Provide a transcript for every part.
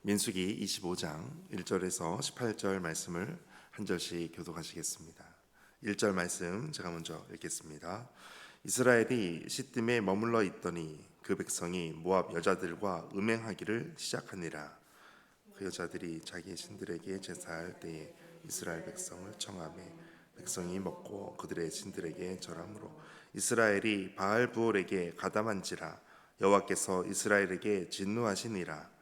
민수기 25장 1절에서 18절 말씀을 한 절씩 교독하시겠습니다. 1절 말씀 제가 먼저 읽겠습니다. 이스라엘이 시딤에 머물러 있더니 그 백성이 모압 여자들과 음행하기를 시작하니라. 그 여자들이 자기 신들에게 제사할 때에 이스라엘 백성을 청하매 백성이 먹고 그들의 신들에게 절함으로 이스라엘이 바알 부올에게 가담한지라. 여호와께서 이스라엘에게 진노하시니라.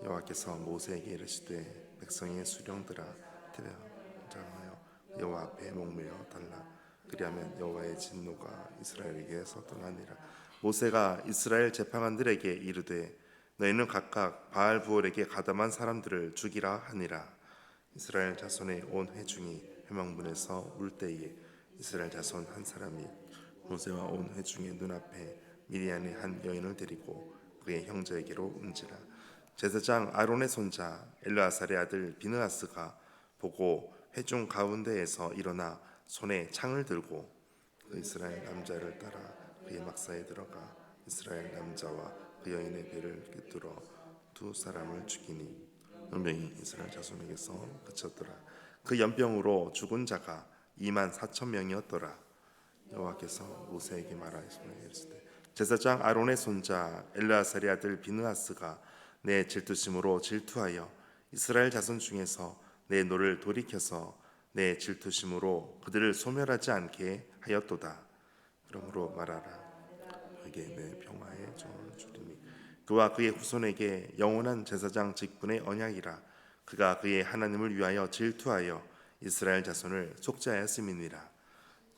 여호와께서 모세에게 이르시되 백성의 수령들아 퇴장하여 여호와 앞에 목매어 달라. 그리하면 여호와의 진노가 이스라엘에게서 떠나니라. 모세가 이스라엘 재판관들에게 이르되 너희는 각각 바알 부올에게 가담한 사람들을 죽이라 하니라. 이스라엘 자손의 온 회중이 회막문에서 울 때에 이스라엘 자손 한 사람이 모세와 온 회중의 눈앞에 미디안의 한 여인을 데리고 그의 형제에게로 온지라. 제사장 아론의 손자 엘르아살의 아들 비느하스가 보고 회중 가운데에서 일어나 손에 창을 들고 그 이스라엘 남자를 따라 그의 막사에 들어가 이스라엘 남자와 그 여인의 배를 꿰뚫어 두 사람을 죽이니 연병이 이스라엘 자손에게서 그쳤더라. 그 연병으로 죽은 자가 24,000명이었더라. 여호와께서 모세에게 말하시되 제사장 아론의 손자 엘르아살의 아들 비느하스가 내 질투심으로 질투하여 이스라엘 자손 중에서 내 노를 돌이켜서 내 질투심으로 그들을 소멸하지 않게 하였도다. 그러므로 말하라. 그에게 내 평화의 종을 주리니 그와 그의 후손에게 영원한 제사장 직분의 언약이라. 그가 그의 하나님을 위하여 질투하여 이스라엘 자손을 속죄하였음이니라.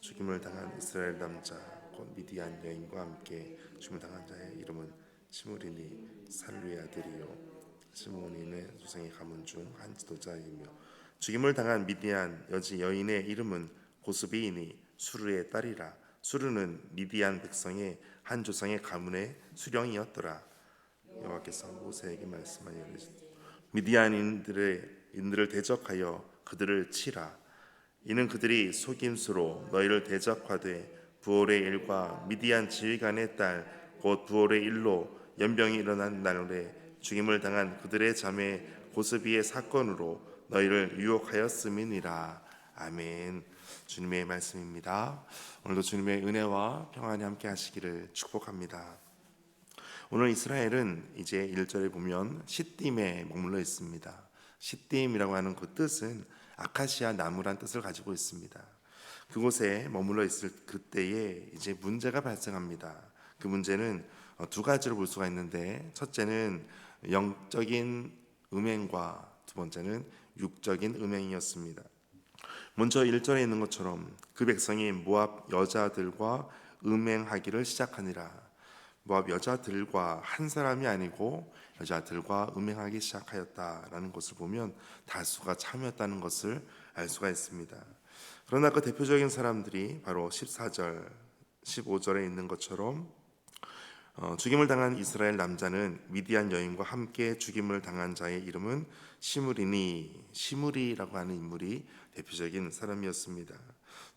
죽임을 당한 이스라엘 남자 곧 미디안 여인과 함께 죽임을 당한 자의 이름은 시므리니 살루의 아들이요 시므온인의 조상의 가문 중 한 지도자이며 죽임을 당한 미디안 여지 여인의 이름은 고스비이니 수르의 딸이라. 수르는 미디안 백성의 한 조상의 가문의 수령이었더라. 여호와께서 모세에게 말씀하여 이르시되 미디안인들을 대적하여 그들을 치라. 이는 그들이 속임수로 너희를 대적하되 부올의 일과 미디안 지휘관의 딸 곧 부올의 일로 연병이 일어난 날에 죽임을 당한 그들의 자매 고스비의 사건으로 너희를 유혹하였음이니라. 아멘. 주님의 말씀입니다. 오늘도 주님의 은혜와 평안이 함께 하시기를 축복합니다. 오늘 이스라엘은 이제 1절에 보면 시딤에 머물러 있습니다. 시딤이라고 하는 그 뜻은 아카시아 나무란 뜻을 가지고 있습니다. 그곳에 머물러 있을 그때에 이제 문제가 발생합니다. 그 문제는 두 가지로 볼 수가 있는데, 첫째는 영적인 음행과 두 번째는 육적인 음행이었습니다. 먼저 1절에 있는 것처럼 그 백성이 모압 여자들과 음행하기를 시작하니라. 모압 여자들과 한 사람이 아니고 여자들과 음행하기 시작하였다라는 것을 보면 다수가 참여했다는 것을 알 수가 있습니다. 그러나 그 대표적인 사람들이 바로 14절, 15절에 있는 것처럼 죽임을 당한 이스라엘 남자는 미디안 여인과 함께 죽임을 당한 자의 이름은 시므리니, 시므리라고 하는 인물이 대표적인 사람이었습니다.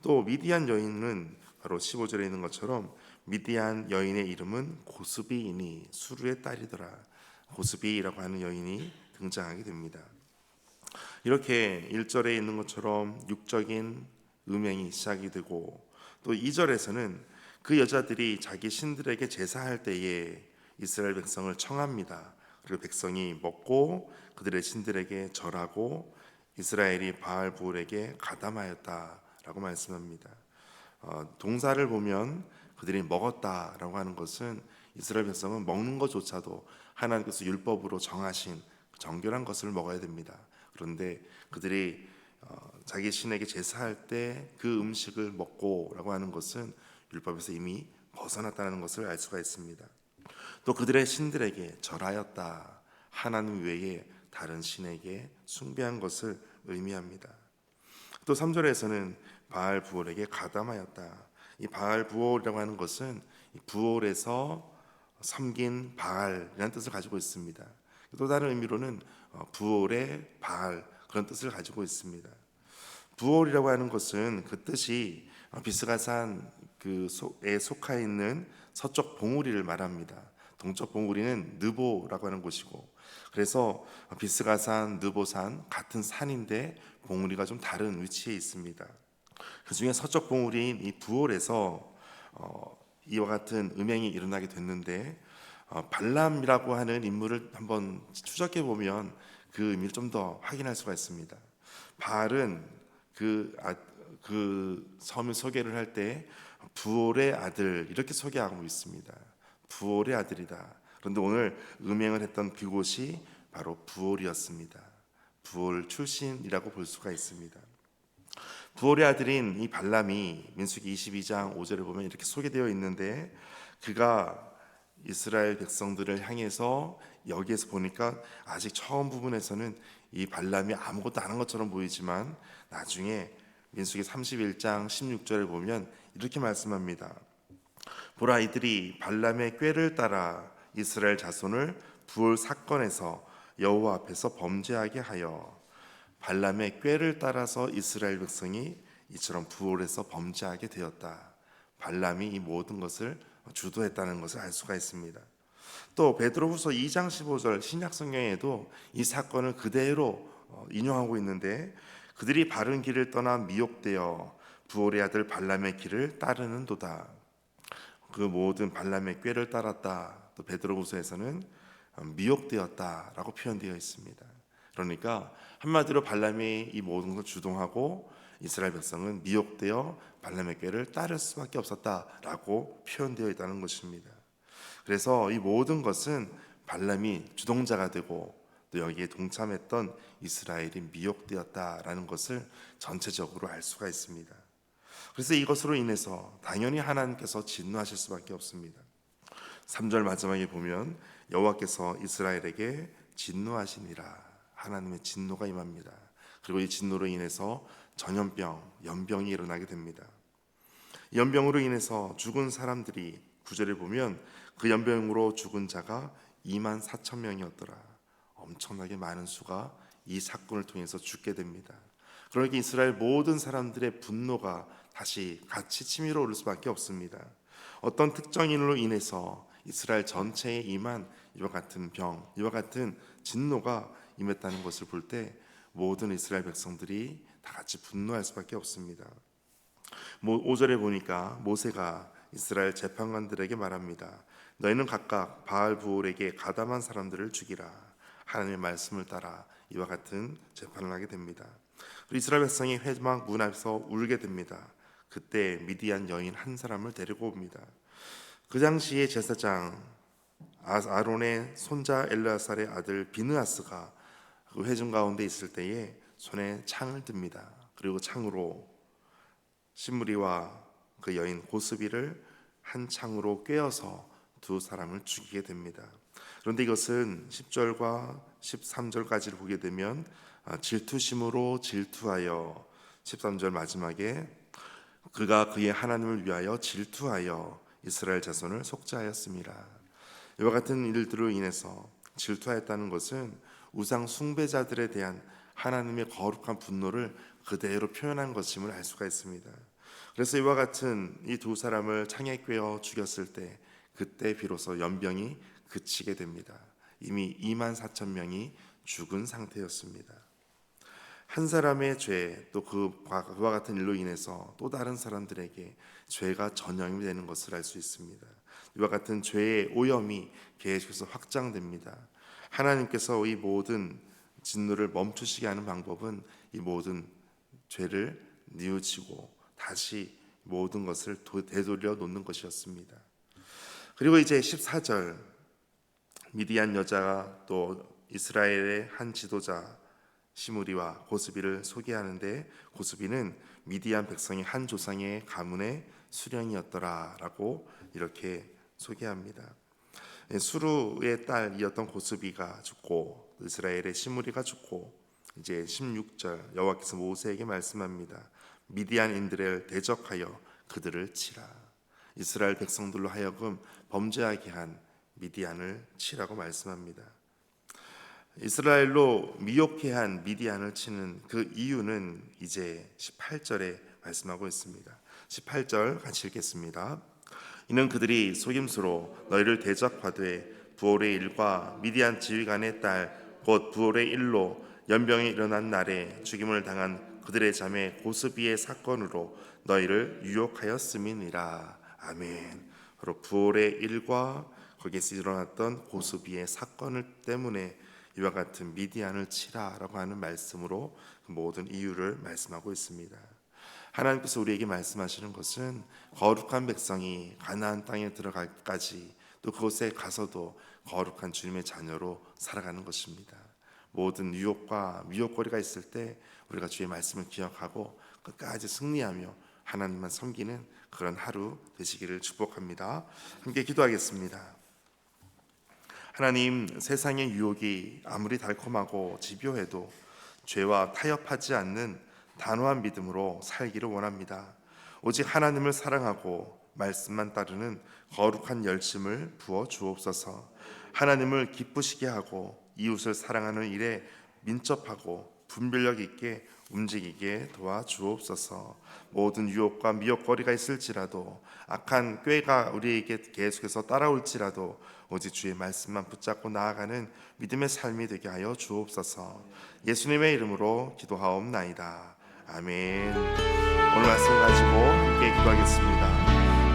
또 미디안 여인은 바로 15절에 있는 것처럼 미디안 여인의 이름은 고스비이니 수르의 딸이더라. 고스비라고 하는 여인이 등장하게 됩니다. 이렇게 1절에 있는 것처럼 육적인 음행이 시작이 되고, 또 2절에서는 그 여자들이 자기 신들에게 제사할 때에 이스라엘 백성을 청합니다. 그리고 백성이 먹고 그들의 신들에게 절하고 이스라엘이 바알 부올에게 가담하였다라고 말씀합니다. 동사를 보면 그들이 먹었다라고 하는 것은 이스라엘 백성은 먹는 것조차도 하나님께서 율법으로 정하신 정결한 것을 먹어야 됩니다. 그런데 그들이 자기 신에게 제사할 때 그 음식을 먹고라고 하는 것은 율법에서 이미 벗어났다는 것을 알 수가 있습니다. 또 그들의 신들에게 절하였다. 하나님 외에 다른 신에게 숭배한 것을 의미합니다. 또 3절에서는 바알 부올에게 가담하였다. 이 바알 부올이라고 하는 것은 부올에서 섬긴 바알이라는 뜻을 가지고 있습니다. 또 다른 의미로는 부올의 바알, 그런 뜻을 가지고 있습니다. 부올이라고 하는 것은 그 뜻이 비스가산 그에 속해 있는 서쪽 봉우리를 말합니다. 동쪽 봉우리는 느보라고 하는 곳이고, 그래서 비스가산, 느보산 같은 산인데 봉우리가 좀 다른 위치에 있습니다. 그 중에 서쪽 봉우리인 이 부올에서 이와 같은 음행이 일어나게 됐는데, 발람이라고 하는 인물을 한번 추적해 보면 그 의미를 좀 더 확인할 수가 있습니다. 발은 그 섬을 소개를 할 때 부올의 아들 이렇게 소개하고 있습니다. 부올의 아들이다. 그런데 오늘 음행을 했던 그곳이 바로 부올이었습니다. 부올 출신이라고 볼 수가 있습니다. 부올의 아들인 이 발람이 민수기 22장 5절을 보면 이렇게 소개되어 있는데, 그가 이스라엘 백성들을 향해서, 여기에서 보니까 아직 처음 부분에서는 이 발람이 아무것도 안 한 것처럼 보이지만 나중에 민수기 31장 16절을 보면 이렇게 말씀합니다. 보라, 이들이 발람의 꾀를 따라 이스라엘 자손을 부올 사건에서 여호와 앞에서 범죄하게 하여, 발람의 꾀를 따라서 이스라엘 백성이 이처럼 부올에서 범죄하게 되었다. 발람이 이 모든 것을 주도했다는 것을 알 수가 있습니다. 또 베드로후서 2장 15절 신약 성경에도 이 사건을 그대로 인용하고 있는데, 그들이 바른 길을 떠나 미혹되어 부올의 아들 발람의 길을 따르는도다. 그 모든 발람의 꾀를 따랐다. 또 베드로후서에서는 미혹되었다라고 표현되어 있습니다. 그러니까 한마디로 발람이 이 모든 것을 주동하고 이스라엘 백성은 미혹되어 발람의 꾀를 따를 수밖에 없었다라고 표현되어 있다는 것입니다. 그래서 이 모든 것은 발람이 주동자가 되고 또 여기에 동참했던 이스라엘이 미혹되었다라는 것을 전체적으로 알 수가 있습니다. 그래서 이것으로 인해서 당연히 하나님께서 진노하실 수밖에 없습니다. 3절 마지막에 보면 여호와께서 이스라엘에게 진노하시니라. 하나님의 진노가 임합니다. 그리고 이 진노로 인해서 전염병, 연병이 일어나게 됩니다. 연병으로 인해서 죽은 사람들이 9절에 보면 그 연병으로 죽은 자가 2만 4천 명이었더라. 엄청나게 많은 수가 이 사건을 통해서 죽게 됩니다. 그러니까 이스라엘 모든 사람들의 분노가 다시 같이 치밀어 오를 수밖에 없습니다. 어떤 특정인으로 인해서 이스라엘 전체에 임한 이와 같은 병, 이와 같은 진노가 임했다는 것을 볼 때 모든 이스라엘 백성들이 다 같이 분노할 수밖에 없습니다. 5절에 보니까 모세가 이스라엘 재판관들에게 말합니다. 너희는 각각 바알 부올에게 가담한 사람들을 죽이라. 하나님의 말씀을 따라 이와 같은 재판을 하게 됩니다. 이스라엘 백성이 회막 문 앞에서 울게 됩니다. 그때 미디안 여인 한 사람을 데리고 옵니다. 그 당시에 제사장 아론의 손자 엘르아살의 아들 비느하스가 그 회중 가운데 있을 때에 손에 창을 듭니다. 그리고 창으로 시므리와 그 여인 고스비를 한 창으로 꿰어서 두 사람을 죽이게 됩니다. 그런데 이것은 10절과 13절까지를 보게 되면 질투심으로 질투하여, 13절 마지막에 그가 그의 하나님을 위하여 질투하여 이스라엘 자손을 속죄하였습니다. 이와 같은 일들로 인해서 질투하였다는 것은 우상 숭배자들에 대한 하나님의 거룩한 분노를 그대로 표현한 것임을 알 수가 있습니다. 그래서 이와 같은 이 두 사람을 창에 꿰어 죽였을 때 그때 비로소 연병이 그치게 됩니다. 이미 2만 4천 명이 죽은 상태였습니다. 한 사람의 죄, 또 그와 같은 일로 인해서 또 다른 사람들에게 죄가 전염이 되는 것을 알 수 있습니다. 이와 같은 죄의 오염이 계속해서 확장됩니다. 하나님께서 이 모든 진노를 멈추시게 하는 방법은 이 모든 죄를 뉘우치고 다시 모든 것을 되돌려 놓는 것이었습니다. 그리고 이제 14절, 미디안 여자가 또 이스라엘의 한 지도자 시므리와 고스비를 소개하는데, 고스비는 미디안 백성의 한 조상의 가문의 수령이었더라라고 이렇게 소개합니다. 수루의 딸이었던 고스비가 죽고 이스라엘의 시므리가 죽고, 이제 16절 여호와께서 모세에게 말씀합니다. 미디안인들을 대적하여 그들을 치라. 이스라엘 백성들로 하여금 범죄하게 한 미디안을 치라고 말씀합니다. 이스라엘로 미혹해 한 미디안을 치는 그 이유는 이제 18절에 말씀하고 있습니다. 18절 같이 읽겠습니다. 이는 그들이 속임수로 너희를 대적하되 부올의 일과 미디안 지휘관의 딸 곧 부올의 일로 연병이 일어난 날에 죽임을 당한 그들의 자매 고스비의 사건으로 너희를 유혹하였음이니라. 아멘. 바로 부올의 일과 거기에서 일어났던 고스비의 사건을 때문에 이와 같은 미디안을 치라라고 하는 말씀으로 그 모든 이유를 말씀하고 있습니다. 하나님께서 우리에게 말씀하시는 것은 거룩한 백성이 가나안 땅에 들어갈까지 또 그곳에 가서도 거룩한 주님의 자녀로 살아가는 것입니다. 모든 유혹과 미혹거리가 있을 때 우리가 주의 말씀을 기억하고 끝까지 승리하며 하나님만 섬기는 그런 하루 되시기를 축복합니다. 함께 기도하겠습니다. 하나님, 세상의 유혹이 아무리 달콤하고 집요해도 죄와 타협하지 않는 단호한 믿음으로 살기를 원합니다. 오직 하나님을 사랑하고 말씀만 따르는 거룩한 열심을 부어 주옵소서. 하나님을 기쁘시게 하고 이웃을 사랑하는 일에 민첩하고 분별력 있게 움직이게 도와주옵소서. 모든 유혹과 미혹거리가 있을지라도 악한 꾀가 우리에게 계속해서 따라올지라도 오직 주의 말씀만 붙잡고 나아가는 믿음의 삶이 되게 하여 주옵소서. 예수님의 이름으로 기도하옵나이다. 아멘. 오늘 말씀 가지고 함께 기도하겠습니다.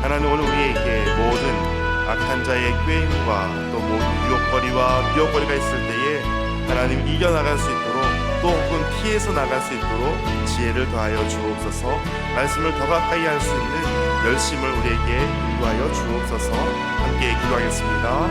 하나님, 오늘 우리에게 모든 악한 자의 꾀임과 또 모든 유혹거리와 미혹거리가 있을 때에 하나님 이겨나갈 수 있도록 또 혹은 피해서 나갈 수 있도록 지혜를 더하여 주옵소서. 말씀을 더 가까이 할 수 있는 열심을 우리에게 인도하여 주옵소서. 함께 기도하겠습니다.